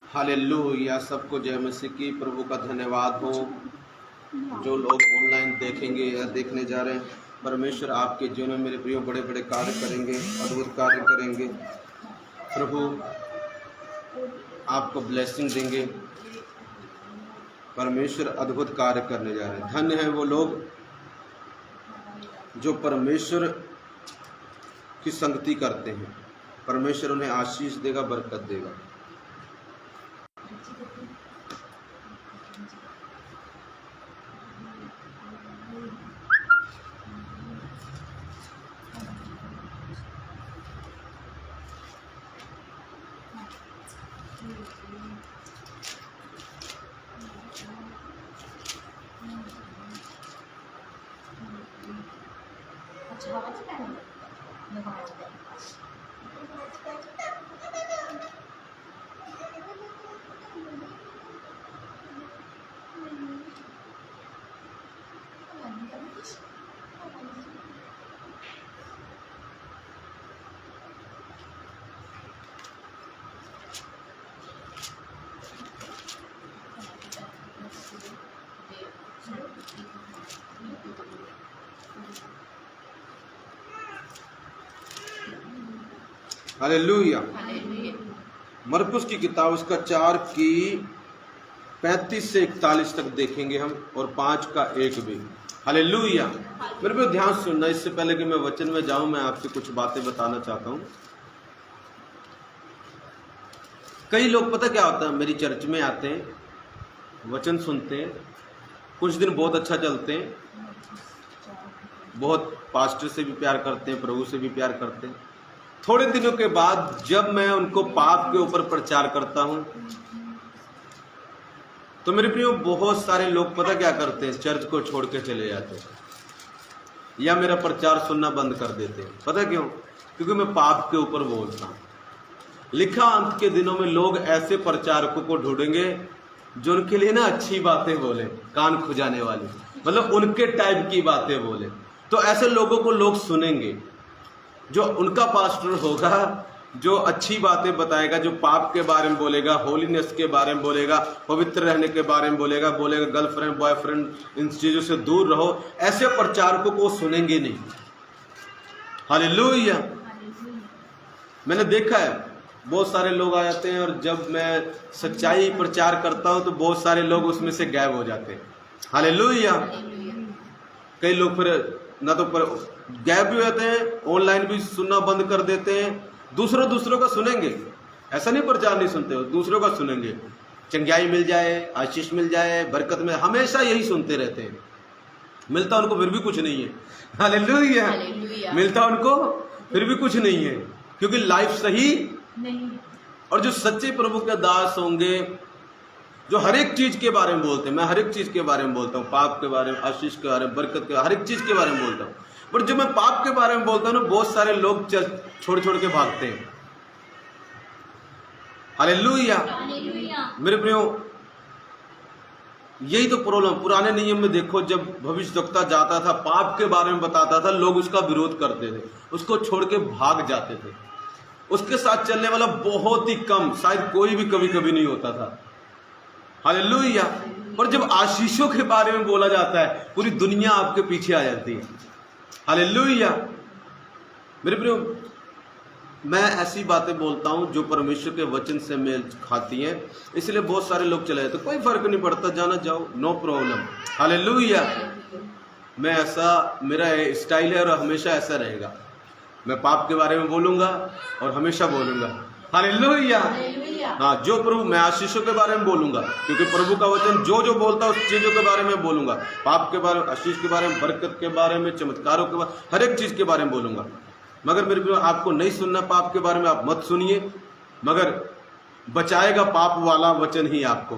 Hallelujah. सबको जय मसीह की। प्रभु का धन्यवाद हो। जो लोग ऑनलाइन देखेंगे या देखने जा रहे हैं, परमेश्वर आपके जीवन में मेरे प्रियो बड़े बड़े कार्य करेंगे, अद्भुत कार्य करेंगे। प्रभु आपको ब्लेसिंग देंगे। परमेश्वर अद्भुत कार्य करने जा रहे हैं। धन्य है वो लोग जो परमेश्वर की संगति करते हैं। परमेश्वर उन्हें आशीष देगा, बरकत देगा। हालेलुया। मरकुस की किताब उसका 4 की 35 से 41 तक देखेंगे हम, और 5 का 1 भी। हालेलुया। मेरे को ध्यान सुनना। इससे पहले कि मैं वचन में जाऊं, मैं आपसे कुछ बातें बताना चाहता हूं। कई लोग, पता क्या होता है, मेरी चर्च में आते हैं, वचन सुनते हैं, कुछ दिन बहुत अच्छा चलते हैं, बहुत पास्टर से भी प्यार करते हैं, प्रभु से भी प्यार करते हैं। थोड़े दिनों के बाद जब मैं उनको पाप के ऊपर प्रचार करता हूं, तो मेरे प्रियो बहुत सारे लोग पता क्या करते हैं, चर्च को छोड़ के चले जाते हैं या मेरा प्रचार सुनना बंद कर देते हैं। पता क्यों? क्योंकि मैं पाप के ऊपर बोलता हूं। लिखा अंत के दिनों में लोग ऐसे प्रचारकों को ढूंढेंगे जो उनके लिए ना अच्छी बातें बोले, कान खुजाने वाली, मतलब उनके टाइप की बातें बोले। तो ऐसे लोगों को लोग सुनेंगे। जो उनका पास्टर होगा, जो अच्छी बातें बताएगा, जो पाप के बारे में बोलेगा, होलीनेस के बारे में बोलेगा, पवित्र रहने के बारे में बोलेगा गर्लफ्रेंड बॉयफ्रेंड इन चीजों से दूर रहो, ऐसे प्रचारकों को सुनेंगे नहीं। हालेलुया। मैंने देखा है बहुत सारे लोग आ जाते हैं, और जब मैं सच्चाई प्रचार करता हूं तो बहुत सारे लोग उसमें से गायब हो जाते हैं। हालेलुया। कई लोग फिर ना तो गायब भी हो जाते हैं, ऑनलाइन भी सुनना बंद कर देते हैं। दूसरों का सुनेंगे, ऐसा नहीं प्रचार नहीं सुनते हो, दूसरों का सुनेंगे। चंगाई मिल जाए, आशीष मिल जाए, बरकत में, हमेशा यही सुनते रहते हैं। मिलता उनको फिर भी कुछ नहीं है। हालेलुया। मिलता उनको फिर भी कुछ नहीं है, क्योंकि लाइफ सही नहीं। और जो सच्चे प्रभु के दास होंगे, जो हर एक चीज के बारे में बोलते हैं, मैं हर एक चीज के बारे में बोलता हूँ, पाप के बारे में, आशीष के बारे में, बरकत के, हर एक चीज के बारे में बोलता हूँ। पर जब मैं पाप के बारे में बोलता हूँ ना, बहुत सारे लोग छोड़ छोड़ के भागते हैं। हालेलुया। मेरे प्रियो, यही तो प्रॉब्लम। पुराने नियम में देखो, जब भविष्यवक्ता जाता था, पाप के बारे में बताता था, लोग उसका विरोध करते थे, उसको छोड़ के भाग जाते थे। उसके साथ चलने वाला बहुत ही कम, शायद कोई भी कभी कभी नहीं होता था। हालेलुया। और जब आशीषों के बारे में बोला जाता है, पूरी दुनिया आपके पीछे आ जाती है। हालेलुया। मेरे प्रियो, मैं ऐसी बातें बोलता हूं जो परमेश्वर के वचन से मेल खाती हैं, इसलिए बहुत सारे लोग चले जाते, कोई फर्क नहीं पड़ता, जाना जाओ, नो प्रॉब्लम। हालेलुया। मैं ऐसा, मेरा स्टाइल है और हमेशा ऐसा रहेगा। मैं पाप के बारे में बोलूंगा और हमेशा बोलूंगा। हालेलुया। हाँ, जो प्रभु, मैं आशीषों के बारे में बोलूंगा, क्योंकि प्रभु का वचन जो जो बोलता है उस चीजों के बारे में बोलूंगा। पाप के बारे में, आशीष के बारे में, बरकत के बारे में, चमत्कारों के बारे में, हर एक चीज के बारे में बोलूंगा। मगर मेरे प्रियो, आपको नहीं सुनना पाप के बारे में, आप मत सुनिए, मगर बचाएगा पाप वाला वचन ही आपको।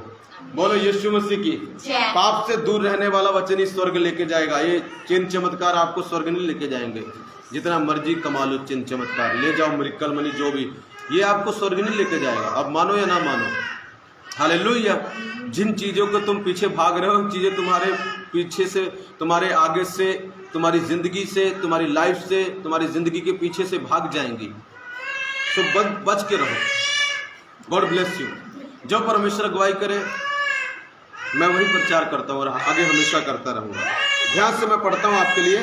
बोलो यीशु मसीह की। पाप से दूर रहने वाला वचन ही स्वर्ग लेके जाएगा। ये चिन्ह चमत्कार आपको स्वर्ग नहीं लेके जाएंगे। जितना मर्जी कमा लो, चिन्ह चमत्कार ले जाओ, मिरेकल मनी, जो भी, ये आपको स्वर्ग नहीं लेके जाएगा। अब मानो या ना मानो। हालेलुया। जिन चीजों को तुम पीछे भाग रहे हो, चीजें तुम्हारे पीछे से, तुम्हारे आगे से, तुम्हारी जिंदगी से, तुम्हारी लाइफ से, तुम्हारी जिंदगी के पीछे से भाग जाएंगी। तो बच के रहो। God bless you. जो परमेश्वर अगुवाई करे मैं वही प्रचार करता हूँ और आगे हमेशा करता रहूँगा। ध्यान से मैं पढ़ता हूँ आपके लिए।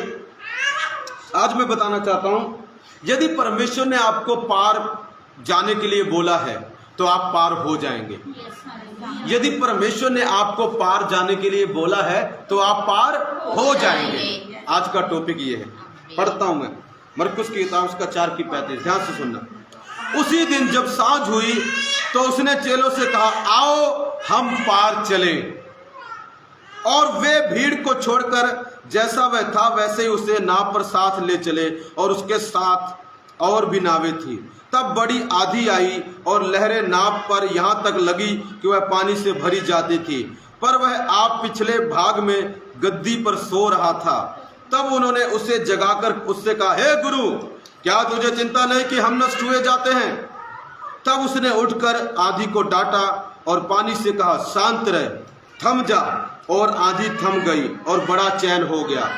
आज मैं बताना चाहता हूँ, यदि परमेश्वर ने आपको पार जाने के लिए बोला है तो आप पार हो जाएंगे। यदि परमेश्वर ने आपको पार जाने के लिए बोला है तो आप पार हो जाएंगे। आज का टॉपिक ये है। पढ़ता हूं मैं मरकुस की किताब उसका 4:35। ध्यान से सुनना। उसी दिन जब सांझ हुई तो उसने चेलों से कहा, आओ हम पार चलें। और वे भीड़ को छोड़कर जैसा वह था वैसे ही उसे नाव पर साथ ले चले, और उसके साथ और भी नावें थी। तब बड़ी आंधी आई और लहरें नाव पर यहाँ तक लगी कि वह पानी से भरी जाती थी, पर वह आप पिछले भाग में गद्दी पर सो रहा था। तब उन्होंने उसे जगाकर उससे कहा, हे गुरु, क्या तुझे चिंता नहीं कि हम नष्ट हुए जाते हैं? तब उसने उठकर आंधी को डांटा और पानी से कहा, शांत रह, थम जा। और आंधी थम गई और बड़ा चैन हो गया।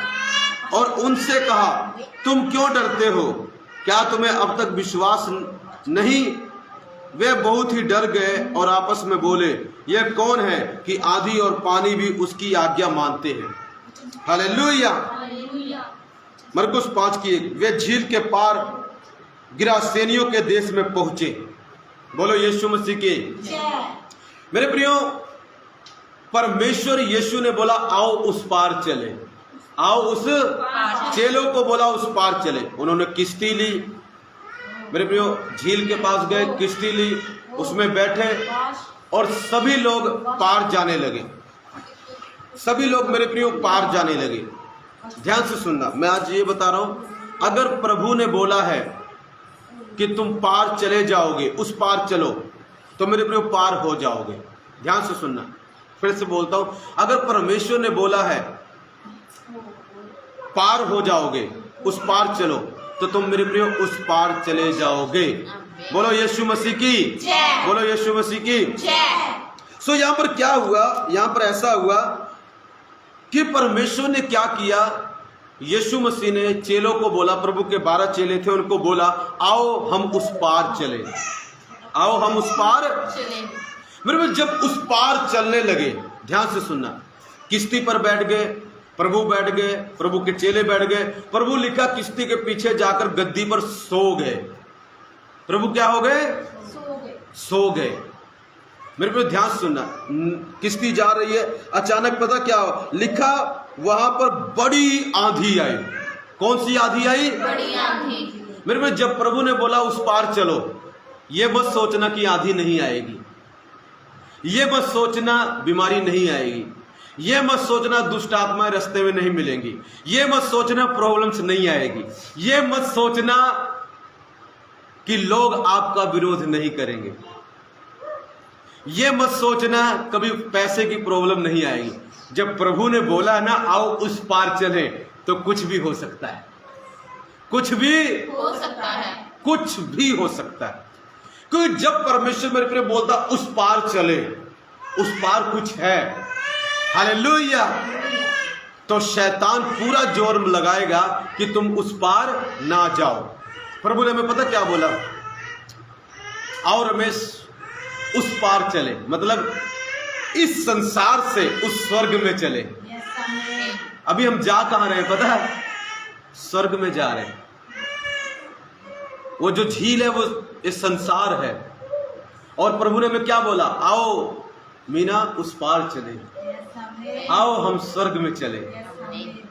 और उनसे कहा, तुम क्यों डरते हो? क्या तुम्हें अब तक विश्वास नहीं? वे बहुत ही डर गए और आपस में बोले, यह कौन है कि आंधी और पानी भी उसकी आज्ञा मानते हैं? हालेलुया। मरकुस 5:1। वे झील के पार गिरासेनियों के देश में पहुंचे। बोलो यीशु मसीह के। मेरे प्रियो, परमेश्वर यीशु ने बोला, आओ उस पार चले। आओ उस चेलों को बोला उस पार चले। उन्होंने किश्ती ली। मेरे प्रियो, झील के पास गए, किश्ती ली, उसमें बैठे और सभी लोग पार जाने लगे। सभी लोग मेरे प्रियो पार जाने लगे। ध्यान से सुनना, मैं आज ये बता रहा हूं, अगर प्रभु ने बोला है कि तुम पार चले जाओगे, उस पार चलो, तो मेरे प्रियो पार हो जाओगे। ध्यान से सुनना, फिर से बोलता हूं, अगर परमेश्वर ने बोला है पार हो जाओगे, उस पार चलो, तो तुम मेरे प्रियो उस पार चले जाओगे। बोलो यीशु मसीह की। बोलो यीशु मसीह की। सो यहां पर क्या हुआ? यहां पर ऐसा हुआ कि परमेश्वर ने क्या किया, यीशु मसीह ने चेलों को बोला, प्रभु के 12 चेले थे, उनको बोला, आओ हम उस पार चले। आओ हम उस पार चले। मेरे में जब उस पार चलने लगे, ध्यान से सुनना, किश्ती पर बैठ गए, प्रभु बैठ गए, प्रभु के चेले बैठ गए। प्रभु लिखा किश्ती के पीछे जाकर गद्दी पर सो गए। प्रभु क्या हो गए? सो गए। मेरे पे ध्यान से सुनना, किश्ती जा रही है, अचानक पता क्या हो, लिखा वहां पर बड़ी आंधी आई। कौन सी आंधी आई? बड़ी आंधी। मेरे पे जब प्रभु ने बोला उस पार चलो, ये मत सोचना कि आंधी नहीं आएगी, ये मत सोचना बीमारी नहीं आएगी, ये मत सोचना दुष्ट आत्माएं रास्ते में नहीं मिलेंगी, ये मत सोचना प्रॉब्लम्स नहीं आएगी, ये मत सोचना कि लोग आपका विरोध नहीं करेंगे, ये मत सोचना कभी पैसे की प्रॉब्लम नहीं आएगी। जब प्रभु ने बोला ना आओ उस पार चले, तो कुछ भी हो सकता है। कुछ भी हो सकता है। कुछ भी हो सकता है। क्योंकि जब परमेश्वर मेरे पे बोलता उस पार चले, उस पार कुछ है, हालेलुया, तो शैतान पूरा जोर लगाएगा कि तुम उस पार ना जाओ। प्रभु ने हमें पता क्या बोला? आओ रमेश उस पार चले, मतलब इस संसार से उस स्वर्ग में चले। अभी हम जा कहां रहे हैं पता है? स्वर्ग में जा रहे हैं। वो जो झील है वो इस संसार है, और प्रभु ने हमें क्या बोला? आओ मीना उस पार चले, आओ हम स्वर्ग में चले।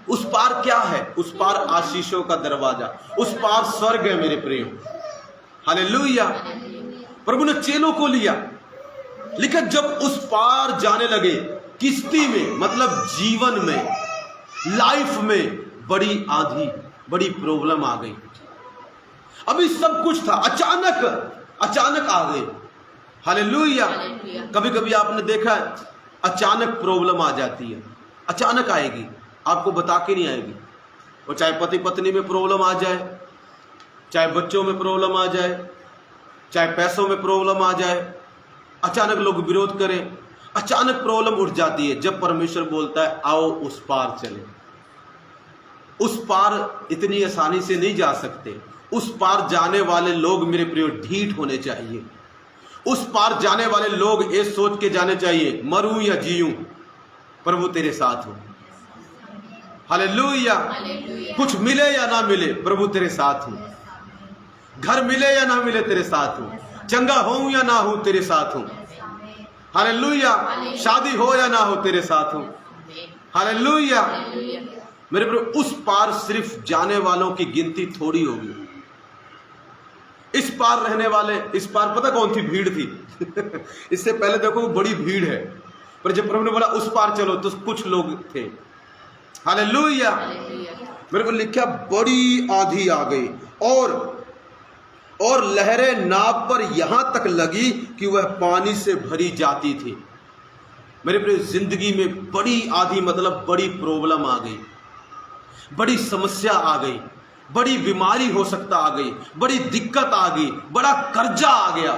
उस पार क्या है? उस पार आशीषों का दरवाजा, उस पार स्वर्ग है मेरे प्रियो। हालेलुया। प्रभु ने चेलों को लिया, लिखा जब उस पार जाने लगे, किश्ती में मतलब जीवन में, लाइफ में बड़ी आंधी, बड़ी प्रॉब्लम आ गई। अभी सब कुछ था, अचानक आ गई। हालेलुया। कभी कभी आपने देखा है, अचानक प्रॉब्लम आ जाती है, अचानक आएगी, आपको बता के नहीं आएगी। वो चाहे पति पत्नी में प्रॉब्लम आ जाए, चाहे बच्चों में प्रॉब्लम आ जाए, चाहे पैसों में प्रॉब्लम आ जाए, अचानक लोग विरोध करें, अचानक प्रॉब्लम उठ जाती है। जब परमेश्वर बोलता है आओ उस पार चले, उस पार इतनी आसानी से नहीं जा सकते। उस पार जाने वाले लोग मेरे प्रिय ढीठ होने चाहिए। उस पार जाने वाले लोग ये सोच के जाने चाहिए, मरूं या जीऊं प्रभु तेरे साथ हो। हालेलुया। कुछ मिले या ना मिले प्रभु तेरे साथ हूं, घर मिले या ना मिले तेरे साथ हूं, चंगा हूं या ना हूं तेरे साथ हूं। हालेलुया। शादी हो या ना हो तेरे साथ हूं। हालेलुया। मेरे प्रभु उस पार सिर्फ जाने वालों की गिनती थोड़ी होगी। इस पार रहने वाले, इस पार पता कौन थी? भीड़ थी। इससे पहले देखो बड़ी भीड़ है, पर जब प्रभु ने बोला उस पार चलो तो कुछ लोग थे। हालेलुया। मेरे को लिखा बड़ी आंधी आ गई और लहरें नाव पर यहां तक लगी कि वह पानी से भरी जाती थी। मेरे प्रिय जिंदगी में बड़ी आंधी मतलब बड़ी प्रॉब्लम आ गई, बड़ी समस्या आ गई, बड़ी बीमारी हो सकता आ गई, बड़ी दिक्कत आ गई, बड़ा कर्जा आ गया।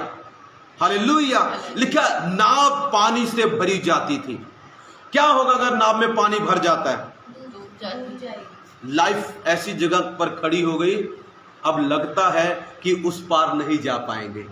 हालेलुया। लिखा नाव पानी से भरी जाती थी। क्या होगा अगर नाव में पानी भर जाता है? लाइफ ऐसी जगह पर खड़ी हो गई, अब लगता है कि उस पार नहीं जा पाएंगे,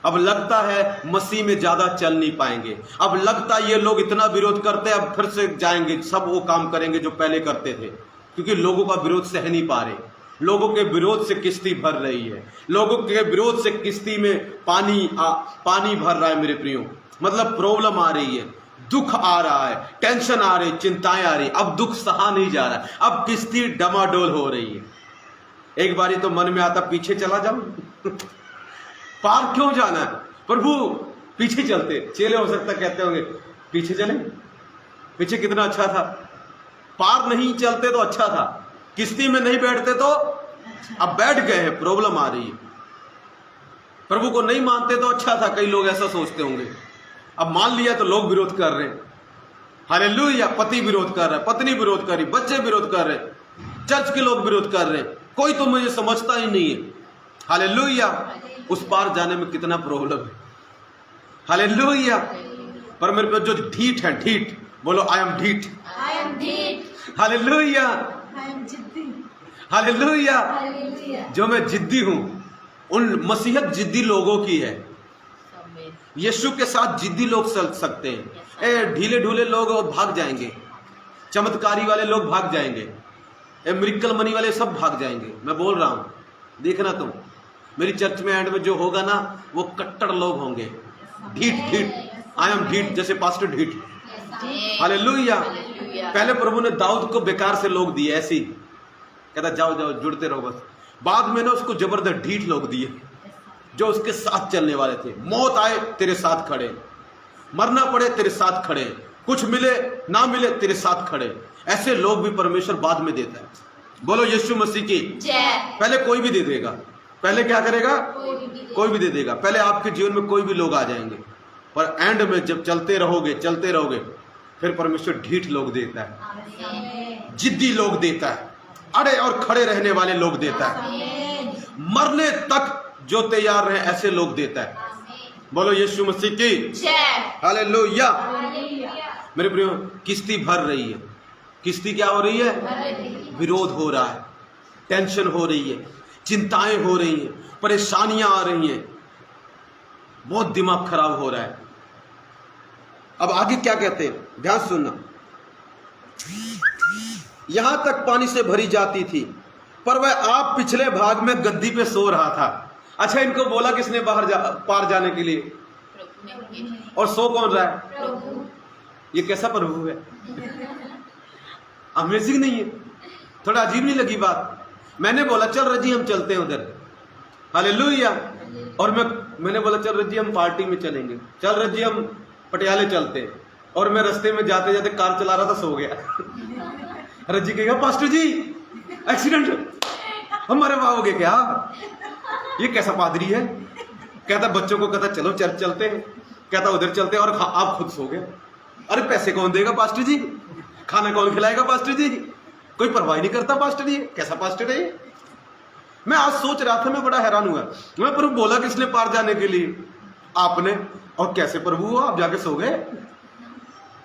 अब लगता है मसीह में ज्यादा चल नहीं पाएंगे, अब लगता है ये लोग इतना विरोध करते हैं, अब फिर से जाएंगे सब वो काम करेंगे जो पहले करते थे, क्योंकि लोगों का विरोध सह नहीं पा रहे। लोगों के विरोध से किश्ती भर रही है, लोगों के विरोध से किश्ती में पानी भर रहा है। मेरे प्रियो, मतलब प्रॉब्लम आ रही है, दुख आ रहा है, टेंशन आ रही, चिंताएं आ रही, अब दुख सहा नहीं जा रहा है, अब किश्ती डमाडोल हो रही है। एक बारी तो मन में आता पीछे चला जाऊं, पार क्यों जाना है प्रभु, पीछे चलते। चेले हो सकता कहते होंगे पीछे चले, पीछे कितना अच्छा था, पार नहीं चलते तो अच्छा था, किश्ती में नहीं बैठते तो अब बैठ गए हैं, प्रॉब्लम आ रही है, प्रभु को नहीं मानते तो अच्छा था। कई लोग ऐसा सोचते होंगे, अब मान लिया तो लोग विरोध कर रहे हैं। हालेलुया। पति विरोध कर रहा है, पत्नी विरोध कर रही, बच्चे विरोध कर रहे, चर्च के लोग विरोध कर रहे, कोई तो मुझे समझता ही नहीं है। हालेलुया। उस पार जाने में कितना प्रॉब्लम है। हालेलुया। पर मेरे पे जो ढीठ है, ढीठ बोलो, आई एम ढीठ, I am dead. Hallelujah, I am जिद्दी. हालेलुया। Hallelujah. जो मैं जिद्दी हूं, उन मसीहत जिद्दी लोगों की है। यीशु के साथ जिद्दी लोग चल सकते हैं, ढीले ढूले लोग भाग जाएंगे, चमत्कारी वाले लोग भाग जाएंगे, मिरेकल मनी वाले सब भाग जाएंगे। मैं बोल रहा हूं, देखना तुम, मेरी चर्च में एंड में जो होगा ना, वो कट्टर लोग होंगे, ढीठ ढीठ, आई एम ढीठ, जैसे पास्टर ढीठ। हालेलुया। पहले प्रभु ने दाऊद को बेकार से लोग दिए, ऐसी कहता जाओ जाओ जुड़ते रहो बस। बाद में ना उसको जबरदस्त ढीठ लोग दिए, जो उसके साथ चलने वाले थे। मौत आए तेरे साथ खड़े, मरना पड़े तेरे साथ खड़े, कुछ मिले ना मिले तेरे साथ खड़े। ऐसे लोग भी परमेश्वर बाद में देता है। बोलो यीशु मसीह की जय। पहले कोई भी दे देगा, पहले क्या करेगा? कोई भी दे देगा। पहले आपके जीवन में कोई भी लोग आ जाएंगे, पर एंड में जब चलते रहोगे, फिर परमेश्वर ढीठ लोग देता है, जिद्दी लोग देता है, अड़े और खड़े रहने वाले लोग देता है, मरने तक जो तैयार रहे ऐसे लोग देता है। बोलो यीशु मसीह की जय। हालेलुया। मेरे प्रियो, किश्ती भर रही है। किश्ती क्या हो रही है? विरोध हो रहा है, टेंशन हो रही है, चिंताएं हो रही हैं, परेशानियां आ रही हैं, बहुत दिमाग खराब हो रहा है। अब आगे क्या कहते हैं, ध्यान सुनना। यहां तक पानी से भरी जाती थी, पर वह आप पिछले भाग में गद्दी पे सो रहा था। अच्छा, इनको बोला किसने पार जाने के लिए? और सो कौन रहा है? प्रभु। ये कैसा प्रभु है? अमेजिंग नहीं है? थोड़ा अजीब नहीं लगी बात? मैंने बोला चल रजी हम चलते हैं उधर, हालेलुया। और मैंने बोला चल रजी हम पार्टी में चलेंगे, चल रजी हम पटियाले चलते हैं। और मैं रास्ते में जाते जाते कार चला रहा था, सो गया। रजी कहेगा पास्टर जी एक्सीडेंट, हमारे वहां हो गए क्या? ये कैसा पादरी है? कहता बच्चों को कहता चलो चर्च चलते हैं, कहता उधर चलते हैं, और आप खुद सो गए। अरे पैसे कौन देगा पास्टर जी? खाना कौन खिलाएगा पास्टर जी? कोई परवाह नहीं करता पास्टर जी। कैसा पास्टर है ये? मैं आज सोच रहा था, मैं बड़ा हैरान हुआ। मैं प्रभु बोला किसने पार जाने के लिए? आपने। और कैसे प्रभु हो आप जाके सो गए?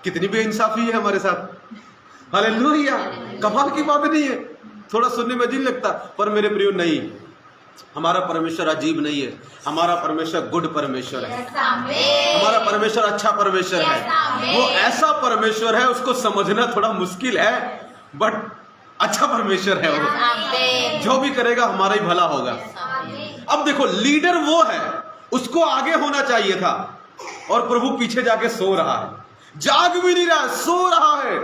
कितनी बेइंसाफी है हमारे साथ। हालेलुया। कमाल की बात नहीं है? थोड़ा सुनने में अजीब लगता, पर मेरे प्रियो नहीं, हमारा परमेश्वर अजीब नहीं है, हमारा परमेश्वर गुड परमेश्वर है, Yes, Amen. हमारा परमेश्वर अच्छा परमेश्वर Yes, है। Amen. वो ऐसा परमेश्वर है, उसको समझना थोड़ा मुश्किल है, बट अच्छा परमेश्वर है वो। Amen. जो भी करेगा हमारा ही भला होगा। Amen. अब देखो, लीडर वो है, उसको आगे होना चाहिए था, और प्रभु पीछे जाके सो रहा है, जाग भी नहीं रहा है, सो रहा है।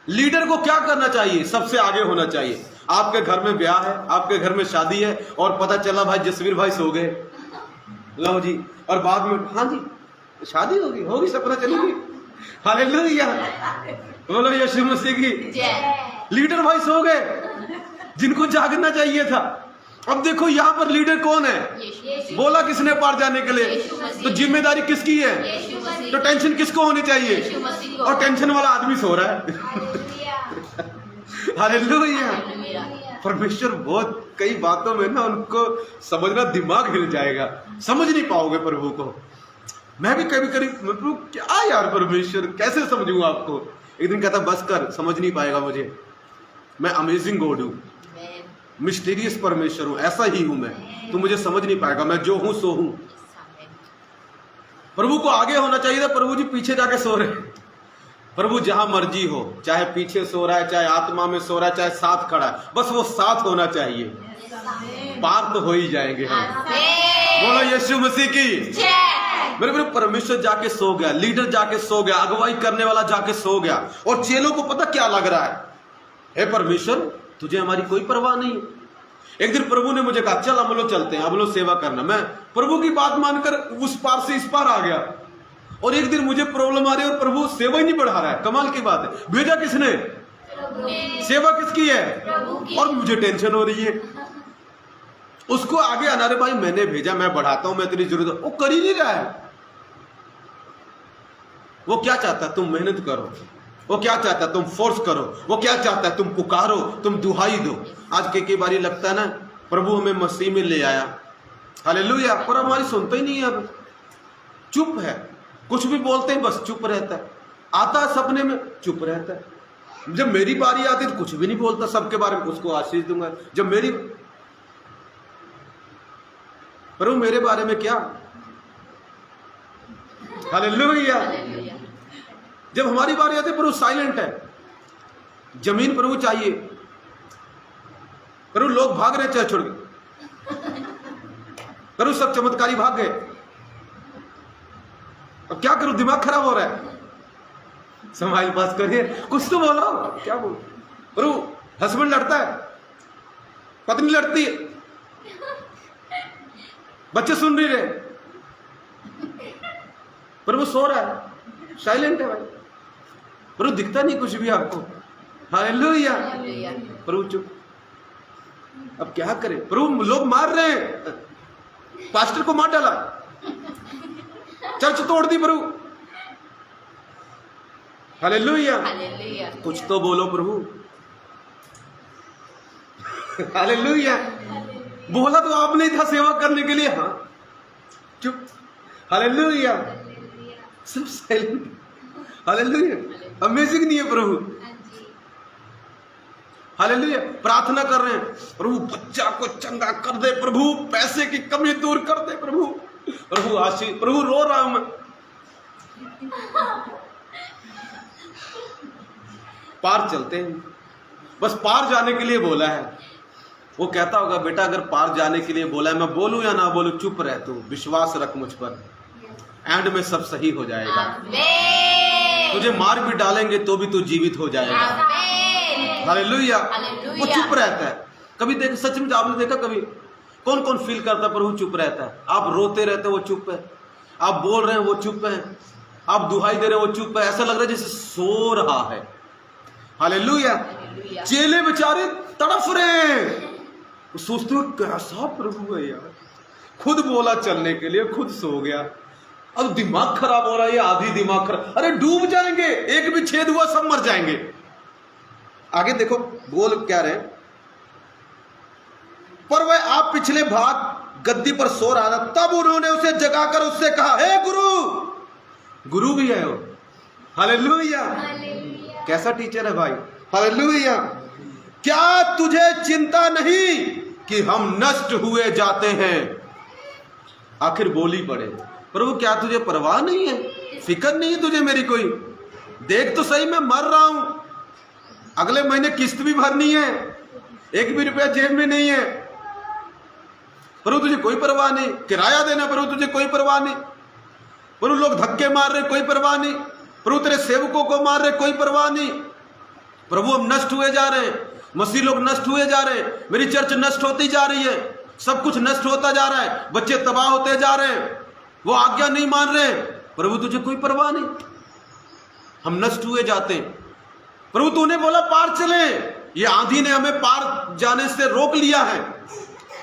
लीडर को क्या करना चाहिए? सबसे आगे होना चाहिए। आपके घर में ब्याह है, आपके घर में शादी है, और पता चला भाई जसवीर भाई सो गए, लो जी, और बाद में हाँ जी शादी होगी सपना चलेगी, हालेलुया, बोलो यीशु मसीह की। Yes. लीडर भाई सो गए, जिनको जागना चाहिए था। अब देखो यहाँ पर लीडर कौन है? यीशु बोला किसने पार जाने के लिए? यीशु मसीह। तो जिम्मेदारी किसकी है? यीशु मसीह। तो टेंशन किसको होनी चाहिए? यीशु मसीह को। और टेंशन वाला आदमी सो रहा है। हालेलुया। Hallelujah. परमेश्वर बहुत कई बातों में ना उनको समझना दिमाग हिल जाएगा, समझ नहीं पाओगे प्रभु को। मैं भी कभी कभी प्रभु क्या यार परमेश्वर कैसे समझूंगा आपको? एक दिन कहता बस कर, समझ नहीं पाएगा मुझे, मैं अमेजिंग गॉड हूँ, Amen. मिस्टीरियस परमेश्वर हूँ, ऐसा ही हूँ मैं, तू मुझे समझ नहीं पाएगा, मैं जो हूँ सो हूँ। Amen. प्रभु को आगे होना चाहिए था, प्रभु जी पीछे जाके सो रहे हैं। प्रभु जहां मर्जी हो, चाहे पीछे सो रहा है, चाहे आत्मा में सो रहा है, चाहे साथ खड़ा है, बस वो साथ होना चाहिए, पार तो हो ही जाएंगे हम। Amen. बोलो यीशु मसीह की। Yes. मेरे परमेश्वर जाके सो गया, लीडर जाके सो गया, अगुवाई करने वाला जाके सो गया, और चेलों को पता क्या लग रहा है? हे परमेश्वर, तुझे हमारी कोई परवाह नहीं। एक दिन प्रभु ने मुझे कहा चल हम लोग चलते हैं, हम लोग सेवा करना। मैं प्रभु की बात मानकर उस पार से इस पार आ गया, और एक दिन मुझे प्रॉब्लम आ रही है और प्रभु सेवा ही नहीं बढ़ा रहा है। कमाल की बात है, भेजा किसने? सेवा किसकी है? प्रभु की। और मुझे टेंशन हो रही है, उसको आगे आना, रे भाई मैंने भेजा, मैं बढ़ाता हूं, मैं तेरी जरूरत है, वो कर ही नहीं रहा है। वो क्या चाहता है? तुम मेहनत करो। वो क्या चाहता है? तुम फोर्स करो। वो क्या चाहता है? तुम पुकारो, तुम दुहाई दो। आज के बारी लगता है ना प्रभु हमें मसीह में ले आया, हालेलुया, पर हमारी सुनता ही नहीं है, अब चुप है। कुछ भी बोलते हैं बस चुप रहता है, आता है सपने में चुप रहता है। जब मेरी बारी आती है तो कुछ भी नहीं बोलता, सबके बारे में उसको आशीष दूंगा। जब मेरी प्रभु मेरे बारे में क्या? हालेलुया। Hallelujah. जब हमारी बारी आती है प्रभु साइलेंट है। जमीन प्रभु चाहिए, प्रभु लोग भाग रहे चाहे छोड़ के, प्रभु सब चमत्कारी भाग गए, अब क्या करूं? दिमाग खराब हो रहा है। समाइल पास करिए, कुछ तो बोलो, क्या बोलो? प्रभु हस्बैंड लड़ता है, पत्नी लड़ती है, बच्चे सुन नहीं रहे, प्रभु सो रहा है, साइलेंट है भाई, प्रभु दिखता नहीं कुछ भी आपको। हालेलुया। Hallelujah. प्रभु चुप। अब क्या करें? प्रभु लोग मार रहे हैं, पास्टर को मार डाला, चर्च तोड़ दी प्रभु। हालेलुया। Hallelujah. कुछ तो बोलो प्रभु। हालेलुया। बोला तो आप नहीं था सेवा करने के लिए, हाँ चुप। हालेलुया। सब साइलेंट। हालेलुया। अमेजिंग नहीं है प्रभु? हालेलुया। प्रार्थना कर रहे हैं, प्रभु बच्चा को चंगा कर दे, प्रभु पैसे की कमी दूर कर दे, प्रभु प्रभु आशीष, प्रभु रो रहा हूं मैं। पार चलते हैं, बस पार जाने के लिए बोला है। वो कहता होगा बेटा अगर पार जाने के लिए बोला है, मैं बोलूं या ना बोलूं, चुप रह, तू विश्वास रख मुझ पर, एंड में सब सही हो जाएगा। Amen. तुझे मार भी डालेंगे तो भी तू जीवित हो जाएगा। Amen. हालेलुया। हालेलुया। वो चुप रहता है। कभी देख, सच में आपने देखा कभी कौन कौन फील करता है प्रभु चुप रहता है? आप रोते रहते वो चुप है, आप बोल रहे हैं वो चुप है, आप दुहाई दे रहे हो वो चुप है, ऐसा लग रहा है जैसे सो रहा है। हालेलुया। Hallelujah. चेले बेचारे तड़फ रहे हैं, सोचते हो कैसा प्रभु है यार, खुद बोला चलने के लिए, खुद सो गया, अब दिमाग खराब हो रहा है, आधी दिमाग खराब, अरे डूब जाएंगे, एक भी छेद हुआ सब मर जाएंगे। आगे देखो बोल क्या रहे, पर वह आप पिछले भाग गद्दी पर सो रहा था, तब उन्होंने उसे जगाकर उससे कहा, हे गुरु। गुरु भी है वो। हालेलुया। कैसा टीचर है भाई। हालेलुया। क्या तुझे चिंता नहीं कि हम नष्ट हुए जाते हैं। आखिर बोली पड़े, प्रभु क्या तुझे परवाह नहीं है, फिक्र नहीं है तुझे मेरी कोई? देख तो सही, मैं मर रहा हूं, अगले महीने किस्त भी भरनी है, एक भी रुपया जेब में नहीं है। प्रभु तुझे कोई परवाह नहीं, किराया देना प्रभु तुझे कोई परवाह नहीं। प्रभु लोग धक्के मार रहे, कोई परवाह नहीं। प्रभु तेरे सेवकों को मार रहे, कोई परवाह नहीं। प्रभु हम नष्ट हुए जा रहे हैं, मसीह लोग नष्ट हुए जा रहे हैं, मेरी चर्च नष्ट होती जा रही है, सब कुछ नष्ट होता जा रहा है, बच्चे तबाह होते जा रहे हैं, वो आज्ञा नहीं मान रहे। प्रभु तुझे कोई परवाह नहीं, हम नष्ट हुए जाते हैं। प्रभु तूने बोला पार चले, ये आंधी ने हमें पार जाने से रोक लिया है,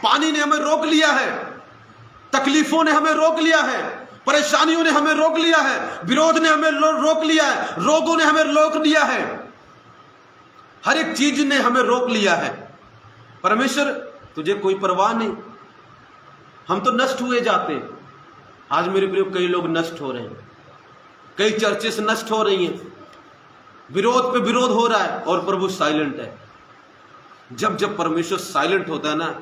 पानी ने हमें रोक लिया है, तकलीफों ने हमें रोक लिया है, परेशानियों ने हमें रोक लिया है, विरोध ने हमें रोक लिया है, रोगों ने हमें रोक लिया है, हर एक चीज ने हमें रोक लिया है। परमेश्वर तुझे कोई परवाह नहीं, हम तो नष्ट हुए जाते हैं। आज मेरे प्रिय कई लोग नष्ट हो रहे हैं, कई चर्चेस नष्ट हो रही हैं, विरोध पे विरोध हो रहा है और प्रभु साइलेंट है। जब जब परमेश्वर साइलेंट होता है ना,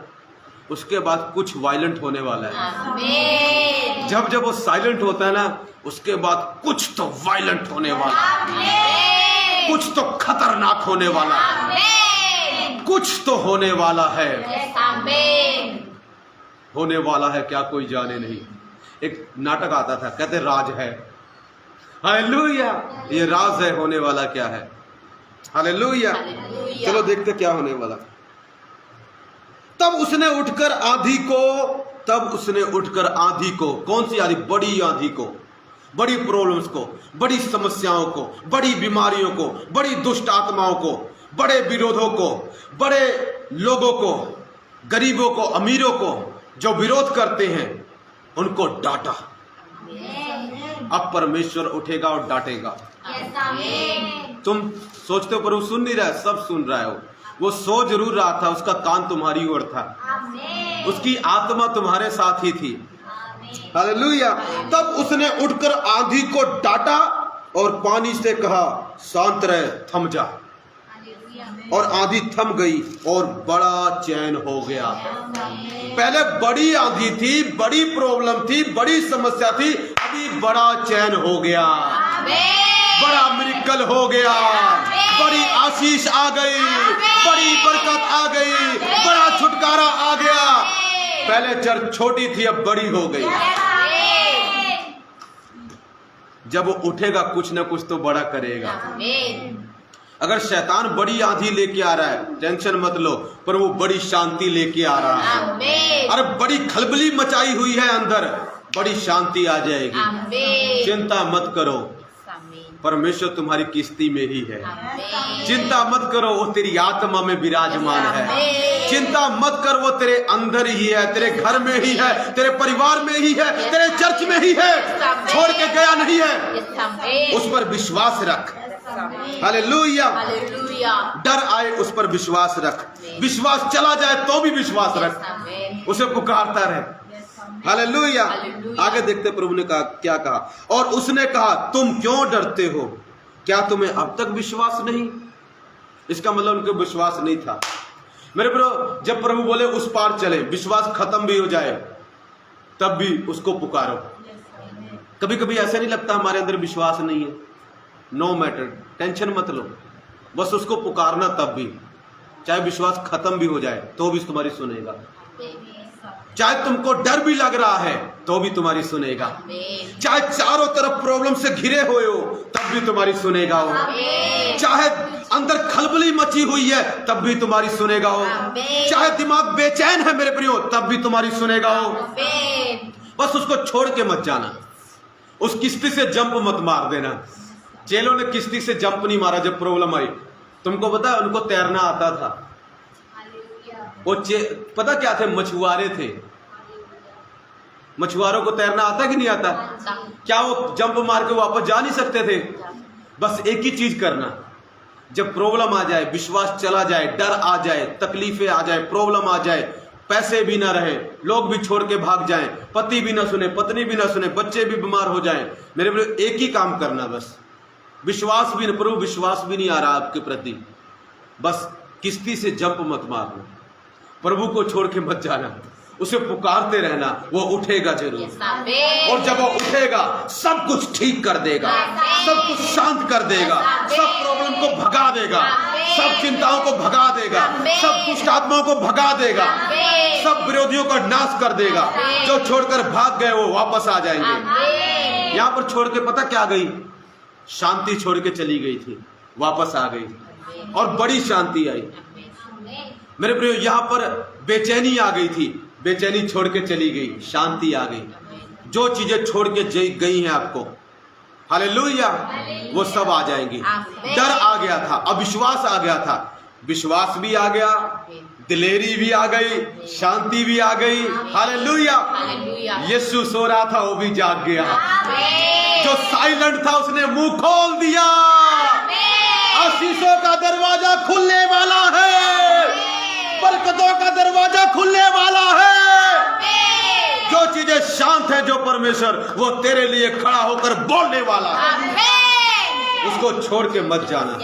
उसके बाद कुछ वायलेंट होने वाला है। आमीन। जब जब वो साइलेंट होता है ना, उसके बाद कुछ तो वायलेंट होने वाला है, आमीन। कुछ तो खतरनाक होने वाला है, आमीन। कुछ तो होने वाला है। आमीन। होने वाला है क्या कोई जाने नहीं। एक नाटक आता था, कहते राज है, हालेलुया, ये राज है, होने वाला क्या है, हालेलुया। हालेलुया। चलो देखते क्या होने वाला। तब उसने उठकर आंधी को, कौन सी आंधी? बड़ी आंधी को, बड़ी प्रॉब्लम्स को, बड़ी समस्याओं को, बड़ी बीमारियों को, बड़ी दुष्ट आत्माओं को, बड़े विरोधों को, बड़े लोगों को, गरीबों को, अमीरों को, जो विरोध करते हैं, उनको डांटा। अब परमेश्वर उठेगा और डांटेगा। तुम सोचते हो प्रभु सुन नहीं रहा है, सब सुन रहा है। वो सो जरूर रहा था, उसका कान तुम्हारी ओर था, उसकी आत्मा तुम्हारे साथ ही थी। हालेलुया। तब उसने उठकर आंधी को डांटा और पानी से कहा, शांत रह, थम जा। और आंधी थम गई और बड़ा चैन हो गया। पहले बड़ी आंधी थी, बड़ी प्रॉब्लम थी, बड़ी समस्या थी, अभी बड़ा चैन हो गया, बड़ा मिरेकल हो गया, बड़ी आशीष आ गई, बड़ी बरकत आ गई, बड़ा छुटकारा आ गया। पहले चर्च छोटी थी, अब बड़ी हो गई। जब वो उठेगा कुछ ना कुछ तो बड़ा करेगा। अगर शैतान बड़ी आंधी लेके आ रहा है, टेंशन मत लो, पर वो बड़ी शांति लेके आ रहा है। अरे बड़ी खलबली मचाई हुई है अंदर, बड़ी शांति आ जाएगी। चिंता मत करो, परमेश्वर तुम्हारी किस्ती में ही है। चिंता मत करो, वो तेरी आत्मा में विराजमान है। चिंता मत कर, वो तेरे अंदर ही है, तेरे घर में ही है, तेरे परिवार में ही है, तेरे चर्च में ही है, छोड़ के गया नहीं है। उस पर विश्वास रख। हालेलुया। डर आए उस पर विश्वास रख, विश्वास चला जाए तो भी विश्वास रख, उसे पुकारता रहे। हालेलुया। आगे देखते प्रभु ने कहा, क्या कहा? और उसने कहा, तुम क्यों डरते हो? क्या तुम्हें अब तक विश्वास नहीं? इसका मतलब उनको विश्वास नहीं था। मेरे प्रभु, जब प्रभु बोले उस पार चले, विश्वास खत्म भी हो जाए तब भी उसको पुकारो। कभी कभी ऐसा नहीं लगता हमारे अंदर विश्वास नहीं है, नो मैटर, टेंशन मत लो, बस उसको पुकारना, तब भी चाहे विश्वास खत्म भी हो जाए तो भी तुम्हारी सुनेगा। चाहे तुमको डर भी लग रहा है तो भी तुम्हारी सुनेगा। चाहे चारों तरफ प्रॉब्लम से घिरे हुए हो तब भी तुम्हारी सुनेगा वो। चाहे अंदर खलबली मची हुई है तब भी तुम्हारी सुनेगा वो। चाहे दिमाग बेचैन है मेरे प्रियो, तब भी तुम्हारी सुनेगा वो। बस उसको छोड़ के मत जाना, उस किस्ती से जंप मत मार देना। चेलों ने किस्ती से जंप नहीं मारा जब प्रॉब्लम आई। तुमको पता है उनको तैरना आता था। वो पता क्या थे? मछुआरे थे। मछुआरों को तैरना आता कि नहीं आता? क्या वो जंप मार के वापस जा नहीं सकते थे? बस एक ही चीज करना, जब प्रॉब्लम आ जाए, विश्वास चला जाए, डर आ जाए, तकलीफें आ जाए, प्रॉब्लम आ जाए, पैसे भी ना रहे, लोग भी छोड़ के भाग जाएं, पति भी ना सुने, पत्नी भी ना सुने, बच्चे भी बीमार हो जाएं, मेरे प्रिय एक ही काम करना, बस विश्वास भी, प्रभु विश्वास भी नहीं आ रहा आपके प्रति, बस किस्ती से जंप मत मारना, प्रभु को छोड़ के मत जाना, उसे पुकारते रहना, वो उठेगा जरूर। आमीन। और जब वो उठेगा सब कुछ ठीक कर देगा, सब कुछ शांत कर देगा, सब प्रॉब्लम को भगा देगा, सब चिंताओं को भगा देगा, सब दुष्ट आत्माओं को भगा देगा, सब विरोधियों का नाश कर देगा। जो छोड़कर भाग गए वो वापस आ जाएंगे। यहाँ पर छोड़ के पता क्या गई? शांति छोड़ के चली गई थी, वापस आ गई और बड़ी शांति आई। मेरे प्रियो, यहाँ पर बेचैनी आ गई थी, बेचैनी छोड़ के चली गई, शांति आ गई। जो चीजें छोड़ के गई हैं आपको, हालेलुया, वो सब आ जाएंगी। डर आ गया था, अविश्वास आ गया था, विश्वास भी आ गया, दिलेरी भी आ गई, शांति भी आ गई। हालेलुया। यीशु सो रहा था, वो भी जाग गया। जो साइलेंट था उसने मुंह खोल दिया। आशीषों का दरवाजा खुलने वाला है, बरकतों का दरवाजा खुलने वाला है। जो चीजें शांत है, जो परमेश्वर वो तेरे लिए खड़ा होकर बोलने वाला है, उसको छोड़ के मत जाना।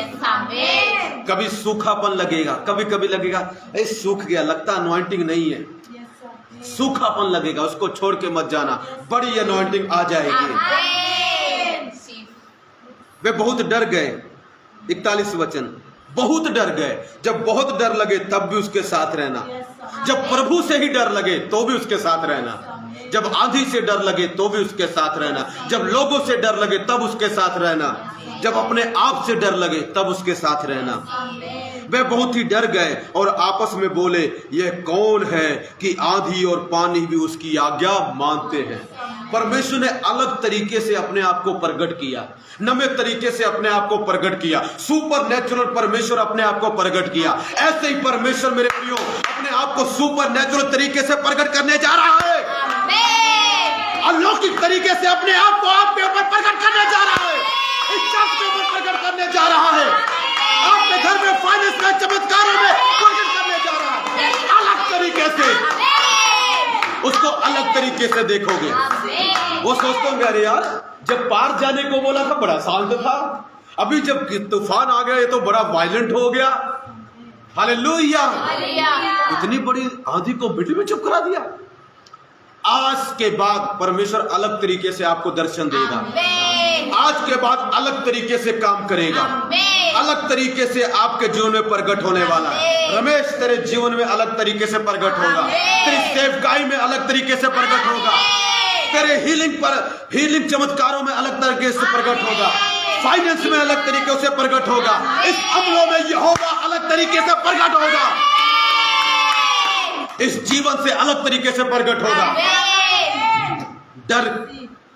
कभी सूखापन लगेगा, कभी कभी लगेगा सूख गया, लगता अनॉइंटिंग नहीं है, सूखापन लगेगा, उसको छोड़ के मत जाना, बड़ी अनॉइंटिंग आ जाएगी। वे बहुत डर गए, 41 वचन, बहुत डर गए। जब बहुत डर लगे तब भी उसके साथ रहना, जब प्रभु से ही डर लगे तो भी उसके साथ रहना, जब आंधी से डर लगे तो भी उसके साथ रहना, जब लोगों से डर लगे तब उसके साथ रहना, जब अपने आप से डर लगे तब उसके साथ रहना। वे बहुत ही डर गए और आपस में बोले, यह कौन है कि आंधी और पानी भी उसकी आज्ञा मानते हैं। परमेश्वर ने अलग तरीके से अपने आप को प्रकट किया, नवे तरीके से अपने आप को प्रकट किया, सुपर नेचुरल परमेश्वर अपने आप को प्रकट किया। ऐसे ही परमेश्वर मेरे प्रियो अपने आप को सुपर नेचुरल तरीके से प्रकट करने जा रहा है, अलौकिक तरीके से अपने आप को आपके ऊपर प्रकट करने जा रहा है, इस शख्स के ऊपर प्रकट करने जा रहा है, आपके घर में, फाइनेंस में, चमत्कारों में प्रकट करने जा रहा है। अलग तरीके से उसको अलग तरीके से देखोगे। वो सोचते होंगे, अरे यार जब पार जाने को बोला था बड़ा शांत था, अभी जब तूफान आ गया ये तो बड़ा वायलेंट हो गया। हालेलुया। इतनी बड़ी आंधी को मिनट में चुप करा दिया। आज के बाद परमेश्वर अलग तरीके से आपको दर्शन देगा, आज के बाद अलग तरीके से काम करेगा, अलग तरीके से आपके जीवन में प्रकट होने वाला है। रमेश तेरे जीवन में अलग तरीके से प्रकट होगा, तेरी सेवकाई में अलग तरीके से प्रकट होगा, तेरे हीलिंग चमत्कारों में अलग तरीके से प्रकट होगा, फाइनेंस में अलग तरीके से प्रकट होगा, इस अमलों में यहोवा अलग तरीके से प्रकट होगा, इस जीवन से अलग तरीके से प्रकट होगा। डर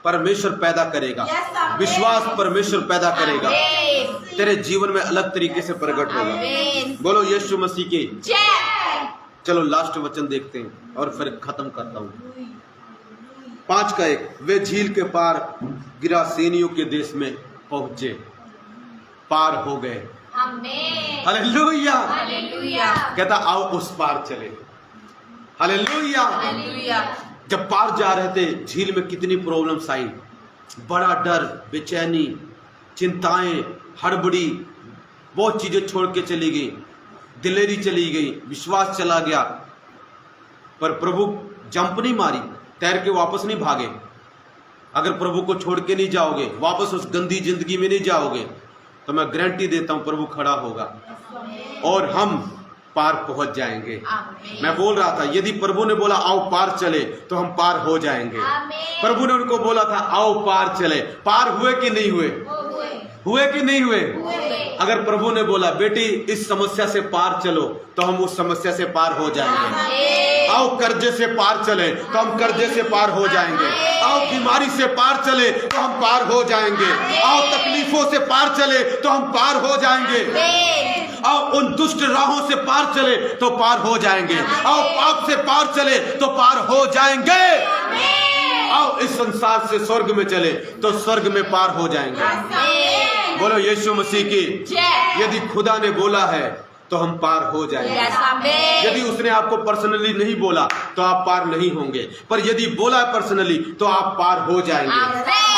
परमेश्वर पैदा करेगा, विश्वास परमेश्वर पैदा करेगा, तेरे जीवन में अलग तरीके से प्रकट होगा। बोलो यीशु मसीह की जय। चलो लास्ट वचन देखते हैं और फिर खत्म करता हूं। 5:1, वे झील के पार गिरासेनियों के देश में पहुंचे, पार हो गए। हालेलुया। कहता आओ उस पार चले। हालेलुया। जब पार जा रहे थे झील में कितनी प्रॉब्लम्स आई, बड़ा डर, बेचैनी, चिंताएं, हड़बड़ी, बहुत चीजें छोड़ के चली गई, दिलेरी चली गई, विश्वास चला गया, पर प्रभु जंप नहीं मारी, तैर के वापस नहीं भागे। अगर प्रभु को छोड़ के नहीं जाओगे, वापस उस गंदी जिंदगी में नहीं जाओगे, तो मैं गारंटी देता हूं प्रभु खड़ा होगा और हम पार पहुंच जाएंगे। मैं बोल रहा था यदि प्रभु ने बोला आओ पार चले तो हम पार हो जाएंगे। प्रभु ने उनको बोला था आओ पार चले, पार हुए कि नहीं हुए? हुए कि नहीं हुए? अगर प्रभु ने बोला बेटी इस समस्या से पार चलो तो हम उस समस्या से पार हो जाएंगे। आओ कर्जे से पार चले तो हम कर्जे से पार हो जाएंगे। आओ बीमारी से पार चले तो हम पार हो जाएंगे। आओ तकलीफों से पार चले तो हम पार हो जाएंगे। आओ उन दुष्ट राहों से पार चले तो पार हो जाएंगे। आओ पाप से पार चले तो पार हो जाएंगे। आओ इस संसार से स्वर्ग में चले तो स्वर्ग में पार हो जाएंगे। बोलो यीशु मसीह की यदि खुदा ने बोला है तो हम पार हो जाएंगे। यदि उसने आपको पर्सनली नहीं बोला तो आप पार नहीं होंगे, पर यदि बोला है पर्सनली तो आप पार हो जाएंगे।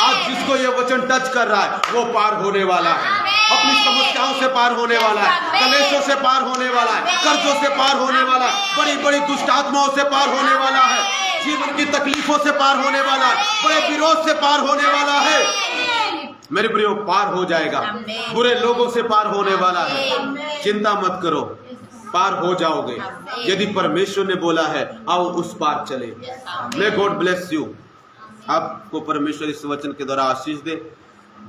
आज जिसको ये वचन टच कर रहा है वो पार होने वाला है। अपनी समस्याओं से पार होने वाला है, कलेशों से पार होने वाला है, कर्जों से पार होने वाला है, बड़ी बड़ी दुष्ट आत्माओं से पार होने वाला है, जीवन की तकलीफों से पार होने वाला है, बड़े विरोध से पार होने वाला है। मेरे प्रियो, पार हो जाएगा, बुरे लोगों से पार होने वाला है। चिंता मत करो, पार हो जाओगे। यदि परमेश्वर ने बोला है आओ उस पार चले। May God bless you. आपको परमेश्वर इस वचन के द्वारा आशीष दे।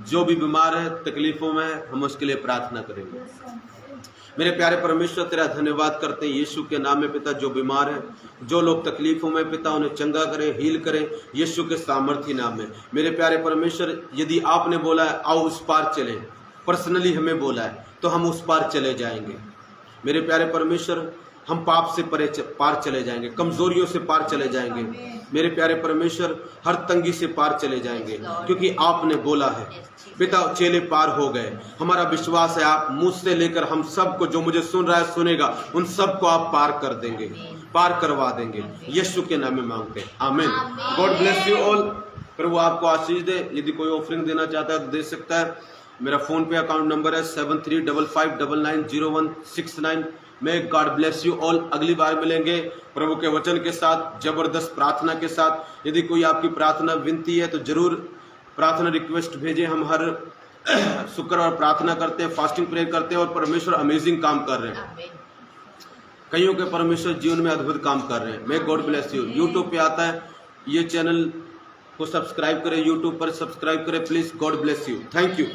जो भी बीमार है, तकलीफों में है, हम उसके लिए प्रार्थना करेंगे। मेरे प्यारे परमेश्वर, तेरा धन्यवाद करते हैं यीशु के नाम में पिता। जो बीमार है, जो लोग तकलीफों में पिता, उन्हें चंगा करें, हील करें यीशु के सामर्थ्य नाम में। मेरे प्यारे परमेश्वर, यदि आपने बोला है आओ उस पार चलें, पर्सनली हमें बोला है, तो हम उस पार चले जाएंगे। मेरे प्यारे परमेश्वर, हम पाप से पार चले जाएंगे, कमजोरियों से पार चले जाएंगे। मेरे प्यारे परमेश्वर, हर तंगी से पार चले जाएंगे, क्योंकि आपने बोला है पिता। चेले पार हो गए। हमारा विश्वास है आप मुझ से लेकर हम सबको, जो मुझे सुन रहा है सुनेगा, उन सबको आप पार कर देंगे, पार करवा देंगे। यीशु के नाम में मांगते हैं, आमीन। God bless you all. प्रभु आपको आशीष दे। यदि कोई ऑफरिंग देना चाहता है तो दे सकता है। मेरा फोन पे अकाउंट नंबर है 7355990169। मैं गॉड ब्लेस यू ऑल। अगली बार मिलेंगे प्रभु के वचन के साथ, जबरदस्त प्रार्थना के साथ। यदि कोई आपकी प्रार्थना विनती है तो जरूर प्रार्थना रिक्वेस्ट भेजें। हम हर शुक्रवार प्रार्थना करते हैं, फास्टिंग प्रेयर करते हैं, और परमेश्वर अमेजिंग काम कर रहे हैं। कईयों के परमेश्वर जीवन में अद्भुत काम कर रहे हैं। मैं गॉड ब्लेस यू। यूट्यूब पे आता है, ये चैनल को सब्सक्राइब करें, यूट्यूब पर सब्सक्राइब करें please. God bless you. Thank you.